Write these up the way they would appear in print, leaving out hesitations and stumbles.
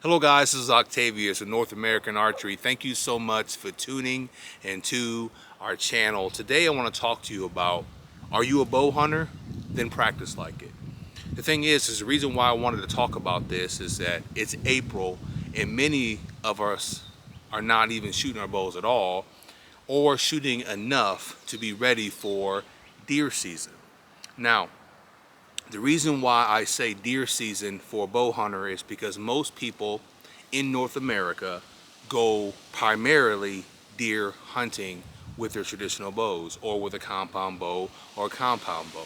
Hello guys, this is Octavius of North American Archery. Thank you so much for tuning into our channel. Today I want to talk to you about, are you a bow hunter? Then practice like it. The thing is the reason why I wanted to talk about this is that it's April and many of us are not even shooting our bows at all or shooting enough to be ready for deer season. Now, the reason why I say deer season for a bow hunter is because most people in North America go primarily deer hunting with their traditional bows or with a compound bow or a compound bow.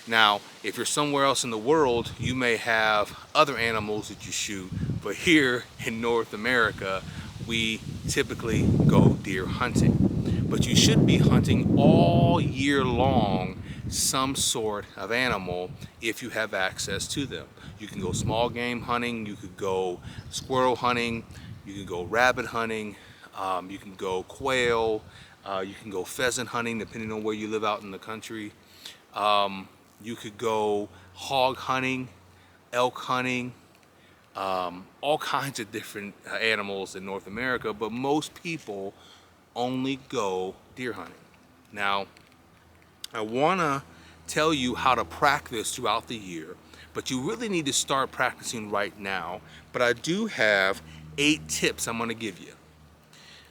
Now, if you're somewhere else in the world, you may have other animals that you shoot, but here in North America, we typically go deer hunting. But you should be hunting all year long some sort of animal if you have access to them. You can go small game hunting, you could go squirrel hunting, you can go rabbit hunting, you can go quail, you can go pheasant hunting depending on where you live out in the country. You could go hog hunting, elk hunting, all kinds of different animals in North America, but most people only go deer hunting. Now, I want to tell you how to practice throughout the year, but you really need to start practicing right now. But I do have 8 tips I'm going to give you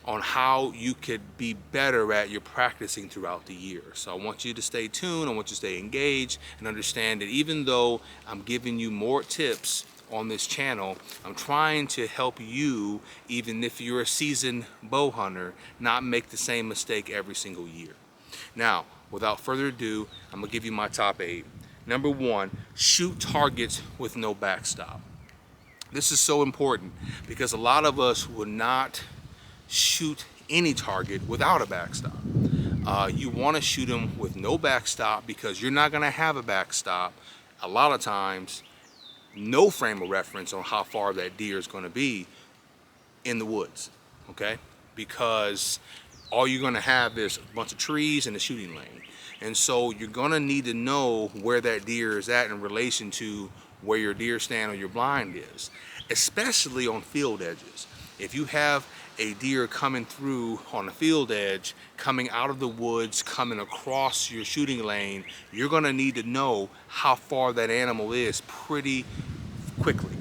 on how you could be better at your practicing throughout the year. So I want you to stay tuned, I want you to stay engaged and understand that even though I'm giving you more tips on this channel, I'm trying to help you, even if you're a seasoned bow hunter, not make the same mistake every single year. Now, without further ado, I'm gonna give you my top 8. Number 1, shoot targets with no backstop. This is so important because a lot of us will not shoot any target without a backstop. You want to shoot them with no backstop because you're not going to have a backstop a lot of times, no frame of reference on how far that deer is going to be in the woods, okay? Because all you're going to have is a bunch of trees and a shooting lane. And so you're going to need to know where that deer is at in relation to where your deer stand or your blind is, especially on field edges. If you have a deer coming through on a field edge, coming out of the woods, coming across your shooting lane, you're gonna need to know how far that animal is pretty quickly.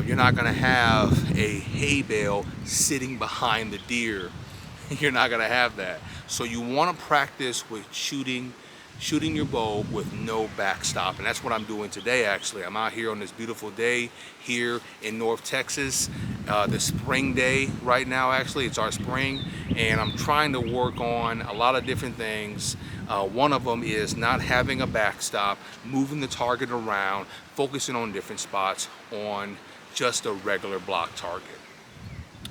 You're not gonna have a hay bale sitting behind the deer. You're not gonna have that. So you wanna practice with shooting your bow with no backstop, and that's what I'm doing today. Actually, I'm out here on this beautiful day here in North Texas, the spring day right now. Actually, it's our spring, and I'm trying to work on a lot of different things. One of them is not having a backstop, moving the target around, focusing on different spots on just a regular block target.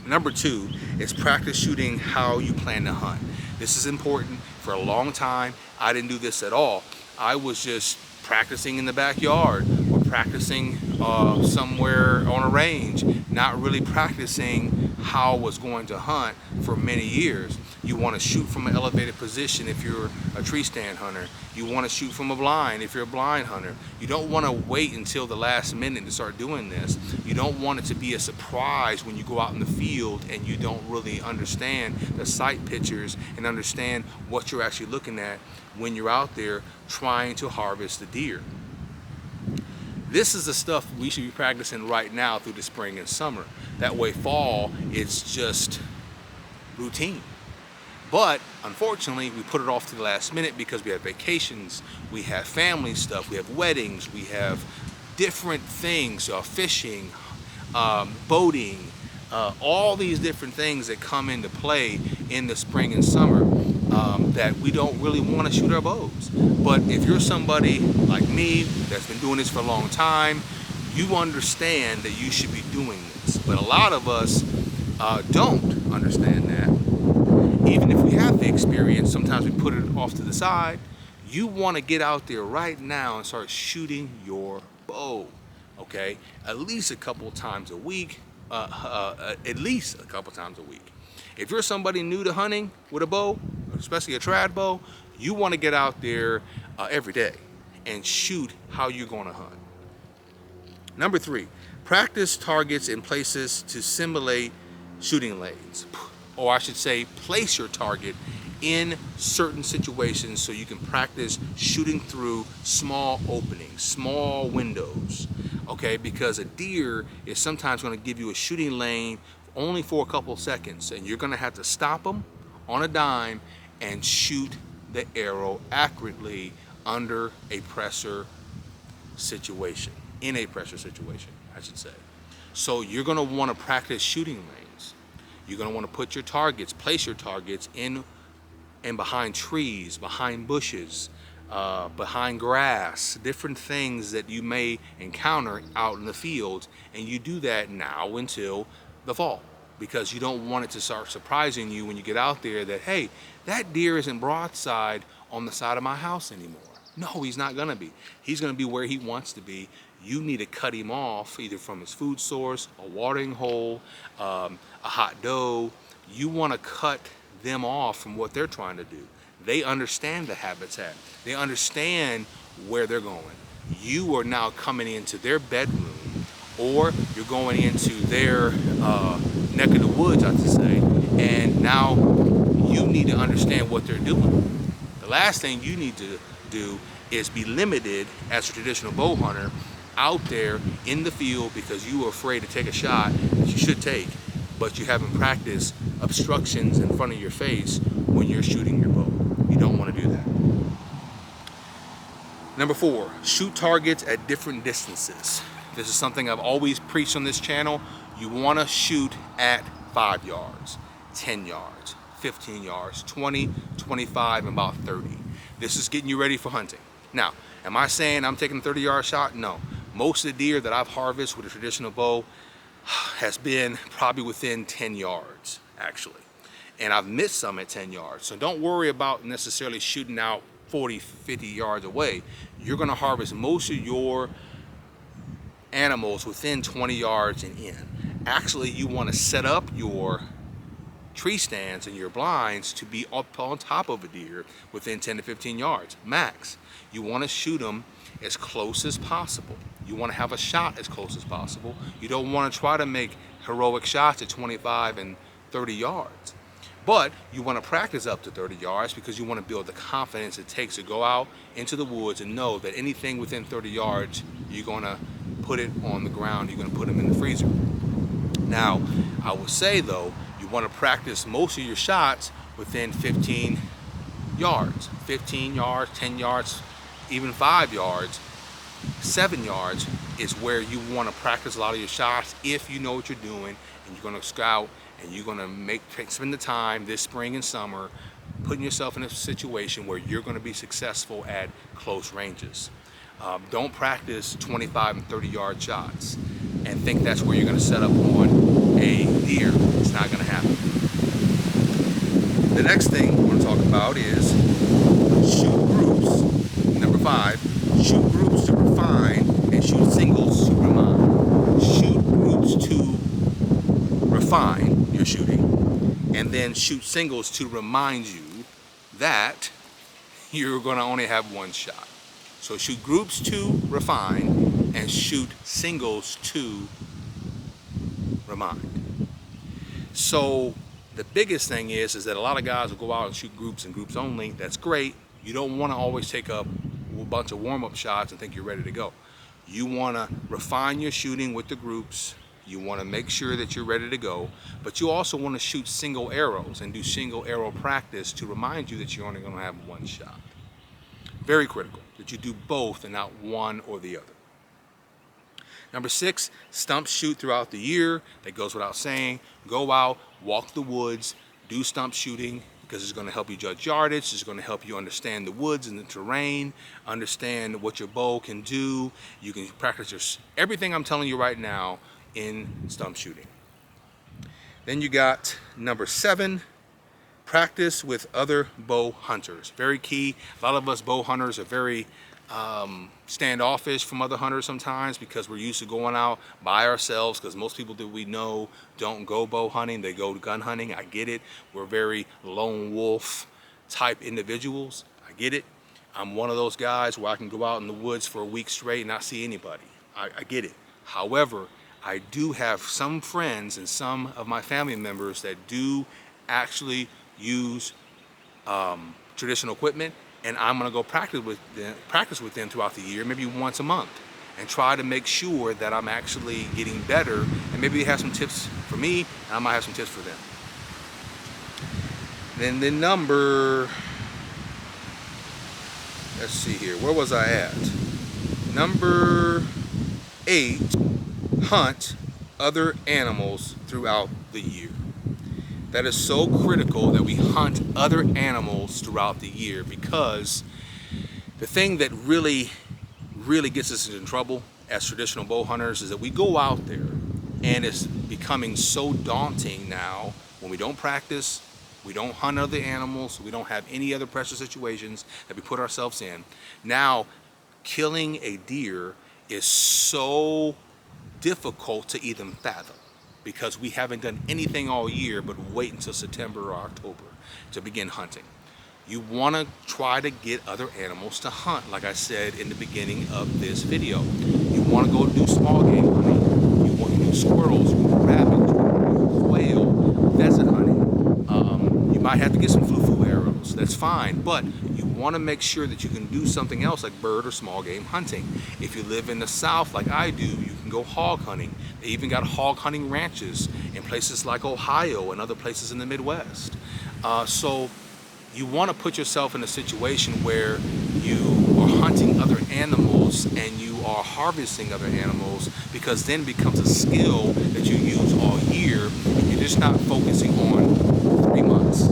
Number 2 is practice shooting how you plan to hunt. This is important. For a long time, I didn't do this at all. I was just practicing in the backyard or practicing somewhere on a range, not really practicing how I was going to hunt for many years. You want to shoot from an elevated position if you're a tree stand hunter. You want to shoot from a blind if you're a blind hunter. You don't want to wait until the last minute to start doing this. You don't want it to be a surprise when you go out in the field and you don't really understand the sight pictures and understand what you're actually looking at when you're out there trying to harvest the deer. This is the stuff we should be practicing right now through the spring and summer. That way fall, it's just routine. But unfortunately, we put it off to the last minute because we have vacations, we have family stuff, we have weddings, we have different things, fishing, boating, all these different things that come into play in the spring and summer that we don't really want to shoot our bows. But if you're somebody like me that's been doing this for a long time, you understand that you should be doing this. But a lot of us don't understand that. Even if we have the experience, sometimes we put it off to the side. You want to get out there right now and start shooting your bow, okay? At least a couple times a week, at least a couple times a week. If you're somebody new to hunting with a bow, especially a trad bow, you want to get out there every day and shoot how you're going to hunt. Number 3, Practice targets in places to simulate shooting lanes. Or I should say, place your target in certain situations so you can practice shooting through small openings, small windows, okay? Because a deer is sometimes gonna give you a shooting lane only for a couple seconds, and you're gonna have to stop them on a dime and shoot the arrow accurately under a pressure situation, in a pressure situation, I should say. So you're gonna wanna practice shooting lanes. You're gonna wanna put your targets, place your targets in and behind trees, behind bushes, behind grass, different things that you may encounter out in the fields, and you do that now until the fall, because you don't want it to start surprising you when you get out there that, hey, that deer isn't broadside on the side of my house anymore. No, he's not gonna be. He's gonna be where he wants to be. You need to cut him off either from his food source, a watering hole, a hot doe. You wanna cut them off from what they're trying to do. They understand the habitat. They understand where they're going. You are now coming into their bedroom, or you're going into their neck of the woods, I should say, and now you need to understand what they're doing. The last thing you need to do is be limited as a traditional bow hunter out there in the field because you are afraid to take a shot that you should take, but you haven't practiced obstructions in front of your face when you're shooting your bow. You don't want to do that. Number 4, shoot targets at different distances. This is something I've always preached on this channel. You want to shoot at 5 yards, 10 yards, 15 yards, 20, 25, and about 30. This is getting you ready for hunting. Now, am I saying I'm taking a 30-yard shot? No. Most of the deer that I've harvested with a traditional bow has been probably within 10 yards, actually. And I've missed some at 10 yards. So don't worry about necessarily shooting out 40, 50 yards away. You're gonna harvest most of your animals within 20 yards and in. Actually, you wanna set up your tree stands and your blinds to be up on top of a deer within 10 to 15 yards, max. You wanna shoot them as close as possible. You wanna have a shot as close as possible. You don't wanna try to make heroic shots at 25 and 30 yards. But you wanna practice up to 30 yards because you wanna build the confidence it takes to go out into the woods and know that anything within 30 yards, you're gonna put it on the ground, you're gonna put them in the freezer. Now, I would say though, you wanna practice most of your shots within 15 yards. 15 yards, 10 yards, even 5 yards. 7 yards is where you want to practice a lot of your shots if you know what you're doing and you're going to scout and you're going to spend the time this spring and summer putting yourself in a situation where you're going to be successful at close ranges. Don't practice 25 and 30 yard shots and think that's where you're going to set up on a deer. It's not going to happen. The next thing we're going to talk about is shoot groups. Number 5, shoot groups to refine and shoot singles to remind. Shoot groups to refine your shooting and then shoot singles to remind you that you're going to only have one shot. So shoot groups to refine and shoot singles to remind. So the biggest thing is that a lot of guys will go out and shoot groups and groups only. That's great. You don't want to always take up a bunch of warm-up shots and think you're ready to go. You want to refine your shooting with the groups. You want to make sure that you're ready to go, but you also want to shoot single arrows and do single arrow practice to remind you that you're only going to have one shot. Very critical that you do both and not one or the other. Number 6, stump shoot throughout the year. That goes without saying. Go out, walk the woods, do stump shooting because it's going to help you judge yardage. It's going to help you understand the woods and the terrain, understand what your bow can do. You can practice everything I'm telling you right now in stump shooting. Then you got number 7, practice with other bow hunters. Very key. A lot of us bow hunters are very standoffish from other hunters sometimes because we're used to going out by ourselves, because most people that we know don't go bow hunting, they go gun hunting. I get it. We're very lone wolf type individuals. I get it. I'm one of those guys where I can go out in the woods for a week straight and not see anybody. I get it. However, I do have some friends and some of my family members that do actually use traditional equipment, and I'm gonna go practice with them throughout the year, maybe once a month, and try to make sure that I'm actually getting better. And maybe they have some tips for me, and I might have some tips for them. Then the number, let's see here, where was I at? Number 8, hunt other animals throughout the year. That is so critical that we hunt other animals throughout the year, because the thing that really gets us in trouble as traditional bow hunters is that we go out there and it's becoming so daunting now when we don't practice, we don't hunt other animals, we don't have any other pressure situations that we put ourselves in. Now, killing a deer is so difficult to even fathom, because we haven't done anything all year but wait until September or October to begin hunting. You want to try to get other animals to hunt, like I said in the beginning of this video. You want to go do small game hunting. You want to do squirrels, rabbits, quail, pheasant hunting. You might have to get some foo-foo arrows, that's fine, but you want to make sure that you can do something else like bird or small game hunting. If you live in the South like I do, you can go hog hunting. They even got hog hunting ranches in places like Ohio and other places in the Midwest. So you want to put yourself in a situation where you are hunting other animals and you are harvesting other animals, because then it becomes a skill that you use all year, and you're just not focusing on 3 months,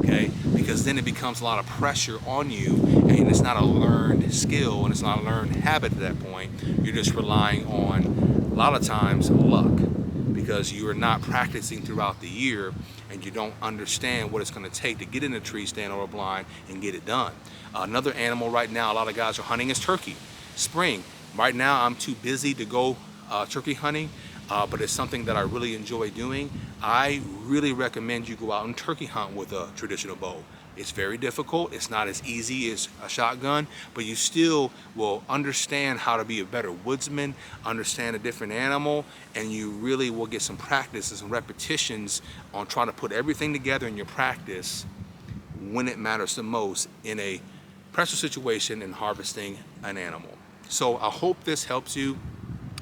okay? Because then it becomes a lot of pressure on you, and it's not a learned skill and it's not a learned habit at that point. You're just relying on, a lot of times, luck, because you are not practicing throughout the year and you don't understand what it's going to take to get in a tree stand or a blind and get it done. Another animal right now a lot of guys are hunting is turkey. Spring. Right now I'm too busy to go turkey hunting, but it's something that I really enjoy doing. I really recommend you go out and turkey hunt with a traditional bow. It's very difficult. It's not as easy as a shotgun, but you still will understand how to be a better woodsman, understand a different animal, and you really will get some practice and some repetitions on trying to put everything together in your practice when it matters the most in a pressure situation and harvesting an animal. So I hope this helps you.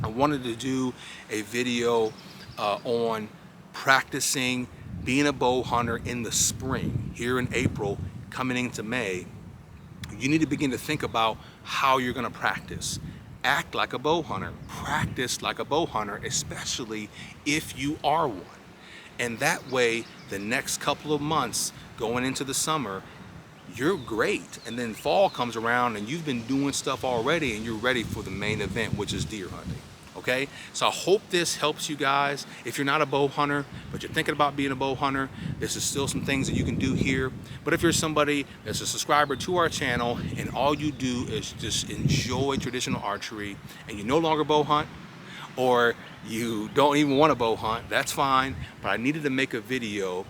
I wanted to do a video on practicing being a bow hunter in the spring. Here in April, coming into May, you need to begin to think about how you're going to practice. Act like a bow hunter. Practice like a bow hunter, especially if you are one. And that way, the next couple of months going into the summer, you're great. And then fall comes around and you've been doing stuff already and you're ready for the main event, which is deer hunting. Okay, so I hope this helps you guys. If you're not a bow hunter, but you're thinking about being a bow hunter, this is still some things that you can do here. But if you're somebody that's a subscriber to our channel and all you do is just enjoy traditional archery and you no longer bow hunt, or you don't even want to bow hunt, that's fine. But I needed to make a video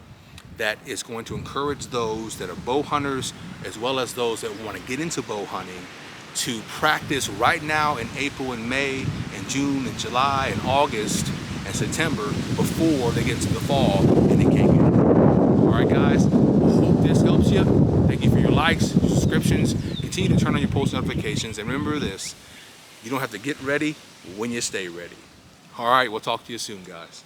that is going to encourage those that are bow hunters as well as those that want to get into bow hunting to practice right now in April and May and June and July and August and September before they get into the fall and they can't get it. All right, guys, I hope this helps you. Thank you for your likes, your subscriptions. Continue to turn on your post notifications, and remember this, you don't have to get ready when you stay ready. All right, we'll talk to you soon, guys.